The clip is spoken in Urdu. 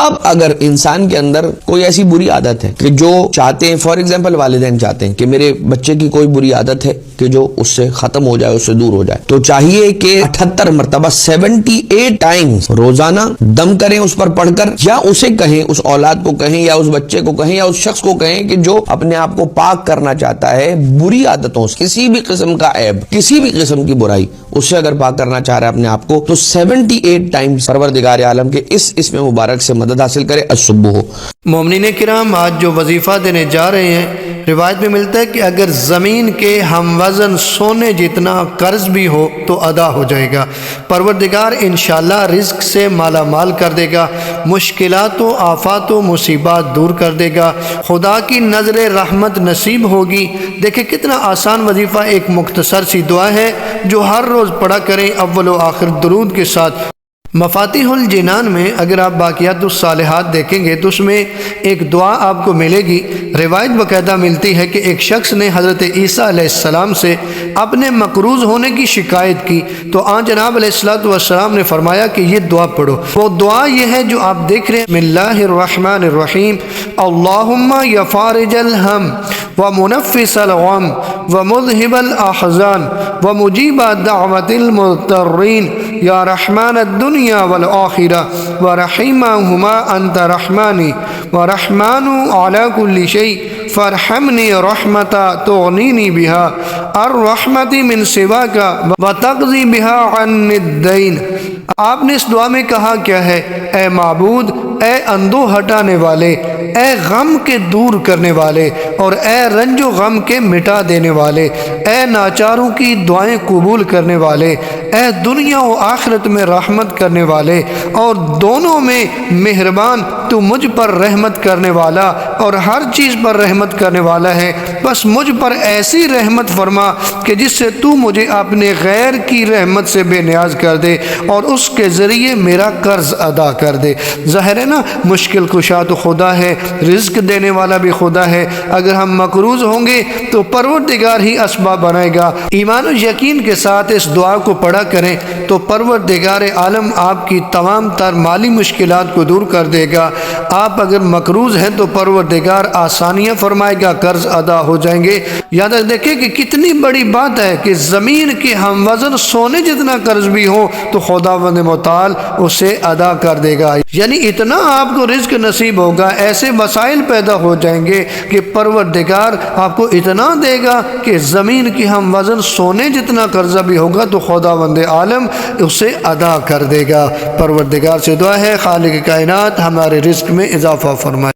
اب اگر انسان کے اندر کوئی ایسی بری عادت ہے کہ جو چاہتے ہیں، فار ایگزامپل والدین چاہتے ہیں کہ میرے بچے کی کوئی بری عادت ہے کہ جو اس سے ختم ہو جائے، اس سے دور ہو جائے، تو چاہیے کہ 78 مرتبہ 78 ٹائمز روزانہ دم کریں اس پر پڑھ کر، یا اسے کہیں، اس اولاد کو کہیں، یا اس بچے کو کہیں، یا اس شخص کو کہیں کہ جو اپنے آپ کو پاک کرنا چاہتا ہے بری عادتوں سے، کسی بھی قسم کا عیب، کسی بھی قسم کی برائی، اس سے اگر پاک کرنا چاہ رہا ہے اپنے آپ کو، تو 78 ٹائمز پروردگار عالم کے اس اسم مبارک سے مدد حاصل کرے۔ الصبح مومنین کرام، آج جو وظیفہ دینے جا رہے ہیں، روایت میں ملتا ہے کہ اگر زمین کے ہم وزن سونے جتنا قرض بھی ہو تو ادا ہو جائے گا۔ پروردگار انشاءاللہ رزق سے مالا مال کر دے گا، مشکلات و آفات و مصیبات دور کر دے گا، خدا کی نظر رحمت نصیب ہوگی۔ دیکھیں کتنا آسان وظیفہ، ایک مختصر سی دعا ہے جو ہر روز پڑھا کریں اول و آخر درود کے ساتھ۔ مفاتیح الجنان میں اگر آپ باقیات الصالحات دیکھیں گے تو اس میں ایک دعا آپ کو ملے گی۔ روایت باقاعدہ ملتی ہے کہ ایک شخص نے حضرت عیسیٰ علیہ السلام سے اپنے مقروض ہونے کی شکایت کی، تو آن جناب علیہ السلام نے فرمایا کہ یہ دعا پڑھو۔ وہ دعا یہ ہے جو آپ دیکھ رہے ہیں، بسم اللہ الرحمن الرحیم، اللہم یا فارج الہم ومنفس الغم ومذہب الاحزان ومجیب دعوت المضطرین یا رحمان الدنیا والآخرہ ورحیمہما انت رحمانی ورحمان علی کل شیء فرحمنی رحمتا تغنینی بہا الرحمت من سواک وتقضی بہا عن الدین۔ آپ نے اس دعا میں کہا کیا ہے؟ اے معبود، اے اندو ہٹانے والے، اے غم کے دور کرنے والے، اور اے رنج و غم کے مٹا دینے والے، اے ناچاروں کی دعائیں قبول کرنے والے، اے دنیا و آخرت میں رحمت کرنے والے اور دونوں میں مہربان، تو مجھ پر رحمت کرنے والا اور ہر چیز پر رحمت کرنے والا ہے، بس مجھ پر ایسی رحمت فرما کہ جس سے تو مجھے اپنے غیر کی رحمت سے بے نیاز کر دے اور اس کے ذریعے میرا قرض ادا کر دے۔ ظاہر ہے نا، مشکل کشا تو خدا ہے، رزق دینے والا بھی خدا ہے۔ اگر ہم مقروض ہوں گے تو پروردگار ہی اسباب بنائے گا۔ ایمان و یقین کے ساتھ اس دعا کو پڑھا کریں تو پروردگار عالم آپ کی تمام تر مالی مشکلات کو دور کر دے گا۔ آپ اگر مقروض ہیں تو پروردگار آسانیاں فرمائے گا، قرض ادا ہو جائیں گے۔ یاد دیکھیں کہ کتنی بڑی بات ہے کہ زمین کے ہم وزن سونے جتنا قرض بھی ہو تو خداوند متعال اسے ادا کر دے گا۔ یعنی اتنا آپ کو رزق نصیب ہوگا، ایسے وسائل پیدا ہو جائیں گے کہ پروردگار آپ کو اتنا دے گا کہ زمین کی ہم وزن سونے جتنا قرضہ بھی ہوگا تو خداوند عالم اسے ادا کر دے گا۔ پروردگار سے دعا ہے خالق کائنات ہمارے رزق میں اضافہ فرمائے۔